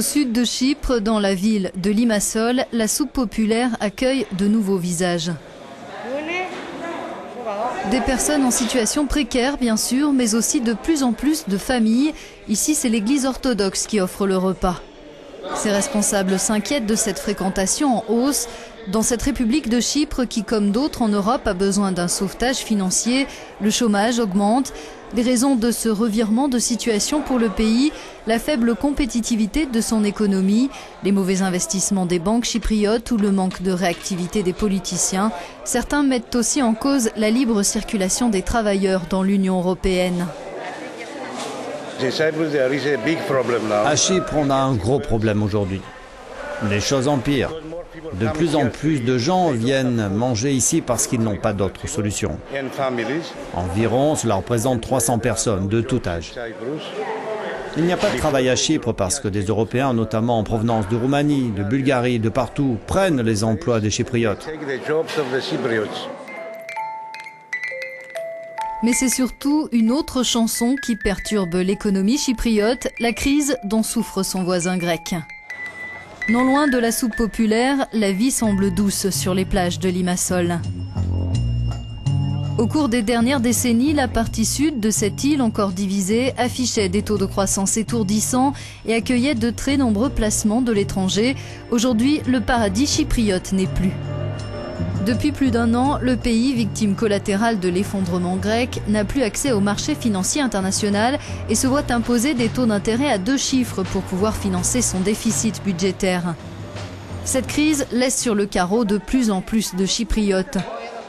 sud de Chypre, dans la ville de Limassol, la soupe populaire accueille de nouveaux visages. Des personnes en situation précaire, bien sûr, mais aussi de plus en plus de familles. Ici, c'est l'église orthodoxe qui offre le repas. Ses responsables s'inquiètent de cette fréquentation en hausse dans cette République de Chypre qui, comme d'autres en Europe, a besoin d'un sauvetage financier. Le chômage augmente. Les raisons de ce revirement de situation pour le pays, la faible compétitivité de son économie, les mauvais investissements des banques chypriotes ou le manque de réactivité des politiciens. Certains mettent aussi en cause la libre circulation des travailleurs dans l'Union européenne. À Chypre, on a un gros problème aujourd'hui. Les choses empirent. De plus en plus de gens viennent manger ici parce qu'ils n'ont pas d'autre solution. Environ, cela représente 300 personnes de tout âge. Il n'y a pas de travail à Chypre parce que des Européens, notamment en provenance de Roumanie, de Bulgarie, de partout, prennent les emplois des Chypriotes. Mais c'est surtout une autre chanson qui perturbe l'économie chypriote, la crise dont souffre son voisin grec. Non loin de la soupe populaire, la vie semble douce sur les plages de Limassol. Au cours des dernières décennies, la partie sud de cette île encore divisée affichait des taux de croissance étourdissants et accueillait de très nombreux placements de l'étranger. Aujourd'hui, le paradis chypriote n'est plus. Depuis plus d'un an, le pays, victime collatérale de l'effondrement grec, n'a plus accès au marché financier international et se voit imposer des taux d'intérêt à 2 chiffres pour pouvoir financer son déficit budgétaire. Cette crise laisse sur le carreau de plus en plus de Chypriotes.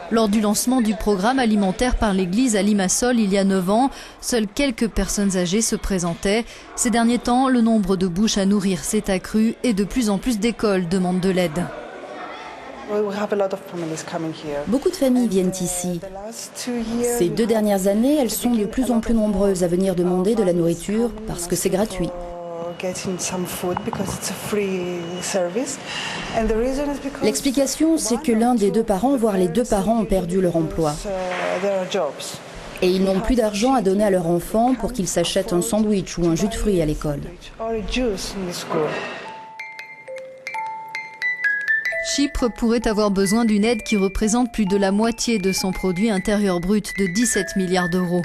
Lors du lancement du programme alimentaire par l'Église à Limassol il y a 9 ans, seules quelques personnes âgées se présentaient. Ces derniers temps, le nombre de bouches à nourrir s'est accru et de plus en plus d'écoles demandent de l'aide. Beaucoup de familles viennent ici. Ces 2 dernières années, elles sont de plus en plus nombreuses à venir demander de la nourriture parce que c'est gratuit. L'explication, c'est que l'un des 2 parents, voire les 2 parents, ont perdu leur emploi. Et ils n'ont plus d'argent à donner à leur enfant pour qu'ils s'achètent un sandwich ou un jus de fruits à l'école. Chypre pourrait avoir besoin d'une aide qui représente plus de la moitié de son produit intérieur brut de 17 milliards d'euros.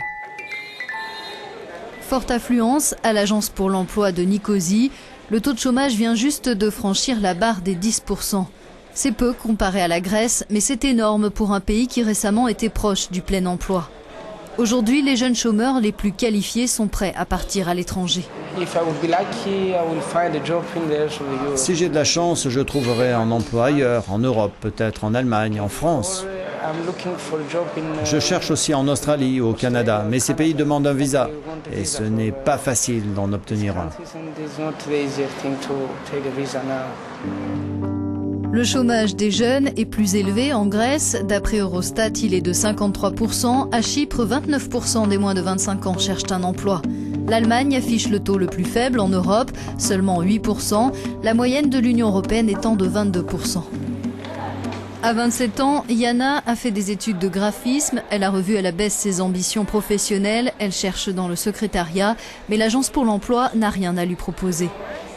Forte affluence à l'agence pour l'emploi de Nicosie, le taux de chômage vient juste de franchir la barre des 10%. C'est peu comparé à la Grèce, mais c'est énorme pour un pays qui récemment était proche du plein emploi. Aujourd'hui, les jeunes chômeurs les plus qualifiés sont prêts à partir à l'étranger. Si j'ai de la chance, je trouverai un emploi ailleurs, en Europe, peut-être en Allemagne, en France. Je cherche aussi en Australie ou au Canada, mais ces pays demandent un visa et ce n'est pas facile d'en obtenir un. Le chômage des jeunes est plus élevé en Grèce. D'après Eurostat, il est de 53%. À Chypre, 29% des moins de 25 ans cherchent un emploi. L'Allemagne affiche le taux le plus faible en Europe, seulement 8%, la moyenne de l'Union européenne étant de 22%. À 27 ans, Yana a fait des études de graphisme. Elle a revu à la baisse ses ambitions professionnelles. Elle cherche dans le secrétariat, mais l'agence pour l'emploi n'a rien à lui proposer.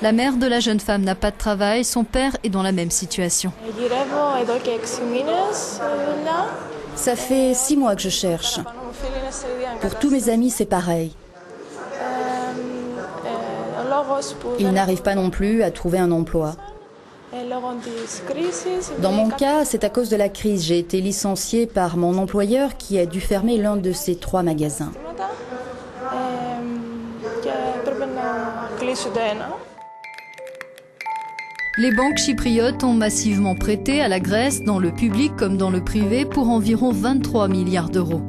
La mère de la jeune femme n'a pas de travail, son père est dans la même situation. Ça fait 6 mois que je cherche. Pour tous mes amis, c'est pareil. Ils n'arrivent pas non plus à trouver un emploi. Dans mon cas, c'est à cause de la crise. J'ai été licenciée par mon employeur qui a dû fermer l'un de ses 3 magasins. Les banques chypriotes ont massivement prêté à la Grèce, dans le public comme dans le privé, pour environ 23 milliards d'euros.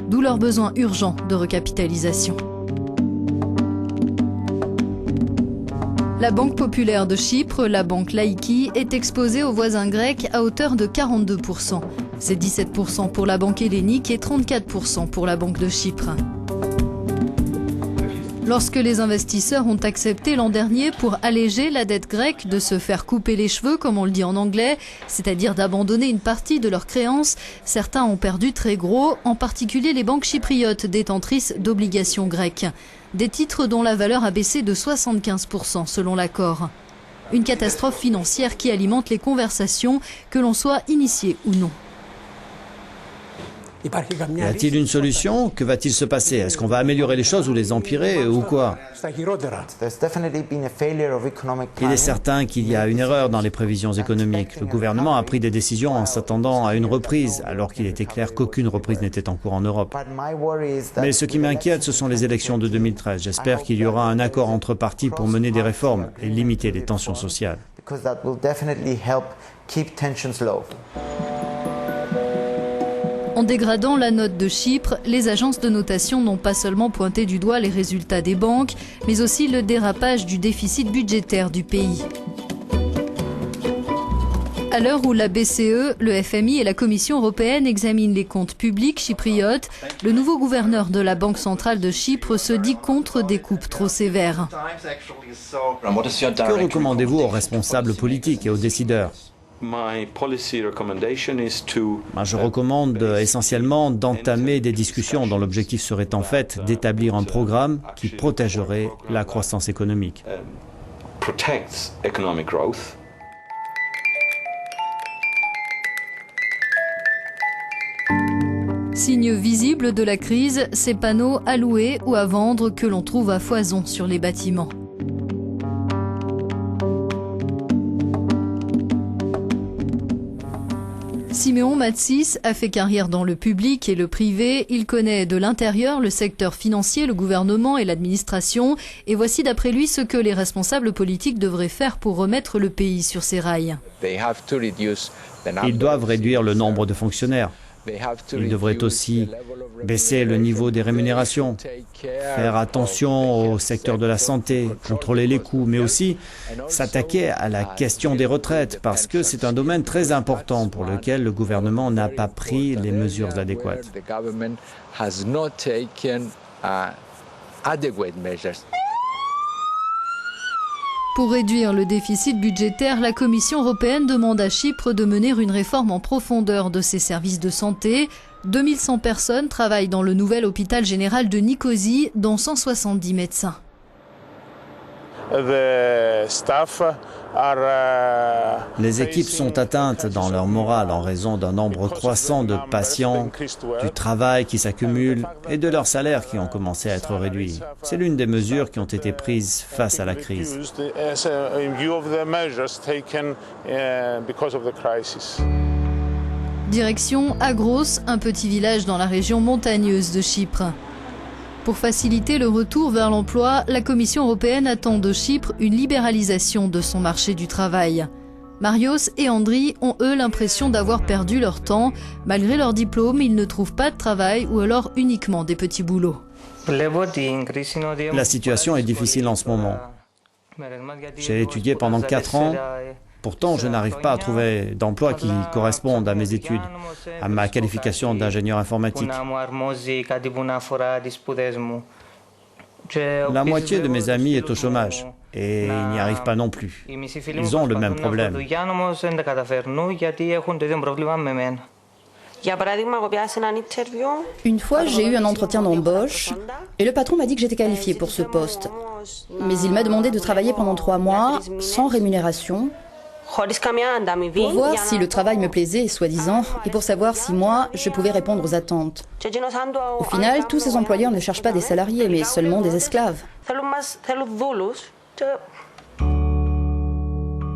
D'où leur besoin urgent de recapitalisation. La Banque populaire de Chypre, la banque Laïki, est exposée aux voisins grecs à hauteur de 42%. C'est 17% pour la banque hellénique et 34% pour la Banque de Chypre. Lorsque les investisseurs ont accepté l'an dernier pour alléger la dette grecque de se faire couper les cheveux, comme on le dit en anglais, c'est-à-dire d'abandonner une partie de leurs créances, certains ont perdu très gros, en particulier les banques chypriotes détentrices d'obligations grecques. Des titres dont la valeur a baissé de 75% selon l'accord. Une catastrophe financière qui alimente les conversations, que l'on soit initié ou non. Y a-t-il une solution? Que va-t-il se passer? Est-ce qu'on va améliorer les choses ou les empirer ou quoi? Il est certain qu'il y a une erreur dans les prévisions économiques. Le gouvernement a pris des décisions en s'attendant à une reprise, alors qu'il était clair qu'aucune reprise n'était en cours en Europe. Mais ce qui m'inquiète, ce sont les élections de 2013. J'espère qu'il y aura un accord entre partis pour mener des réformes et limiter les tensions sociales. En dégradant la note de Chypre, les agences de notation n'ont pas seulement pointé du doigt les résultats des banques, mais aussi le dérapage du déficit budgétaire du pays. À l'heure où la BCE, le FMI et la Commission européenne examinent les comptes publics chypriotes, le nouveau gouverneur de la Banque centrale de Chypre se dit contre des coupes trop sévères. Que recommandez-vous aux responsables politiques et aux décideurs? Je recommande essentiellement d'entamer des discussions dont l'objectif serait en fait d'établir un programme qui protégerait la croissance économique. Signe visible de la crise, ces panneaux à louer ou à vendre que l'on trouve à foison sur les bâtiments. Simeon Matsis a fait carrière dans le public et le privé. Il connaît de l'intérieur le secteur financier, le gouvernement et l'administration. Et voici d'après lui ce que les responsables politiques devraient faire pour remettre le pays sur ses rails. Ils doivent réduire le nombre de fonctionnaires. Ils devraient aussi baisser le niveau des rémunérations, faire attention au secteur de la santé, contrôler les coûts, mais aussi s'attaquer à la question des retraites, parce que c'est un domaine très important pour lequel le gouvernement n'a pas pris les mesures adéquates. Pour réduire le déficit budgétaire, la Commission européenne demande à Chypre de mener une réforme en profondeur de ses services de santé. 2100 personnes travaillent dans le nouvel hôpital général de Nicosie, dont 170 médecins. Les équipes sont atteintes dans leur morale en raison d'un nombre croissant de patients, du travail qui s'accumule et de leurs salaires qui ont commencé à être réduits. C'est l'une des mesures qui ont été prises face à la crise. Direction Agros, un petit village dans la région montagneuse de Chypre. Pour faciliter le retour vers l'emploi, la Commission européenne attend de Chypre une libéralisation de son marché du travail. Marios et Andri ont eux l'impression d'avoir perdu leur temps. Malgré leur diplôme, ils ne trouvent pas de travail ou alors uniquement des petits boulots. La situation est difficile en ce moment. J'ai étudié pendant 4 ans. Pourtant, je n'arrive pas à trouver d'emploi qui corresponde à mes études, à ma qualification d'ingénieur informatique. La moitié de mes amis est au chômage et ils n'y arrivent pas non plus. Ils ont le même problème. Une fois, j'ai eu un entretien d'embauche et le patron m'a dit que j'étais qualifiée pour ce poste. Mais il m'a demandé de travailler pendant 3 mois, sans rémunération, pour voir si le travail me plaisait, soi-disant, et pour savoir si moi, je pouvais répondre aux attentes. Au final, tous ces employeurs ne cherchent pas des salariés, mais seulement des esclaves.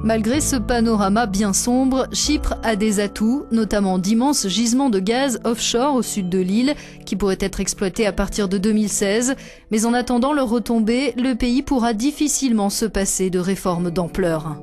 Malgré ce panorama bien sombre, Chypre a des atouts, notamment d'immenses gisements de gaz offshore au sud de l'île, qui pourraient être exploités à partir de 2016. Mais en attendant leur retombée, le pays pourra difficilement se passer de réformes d'ampleur.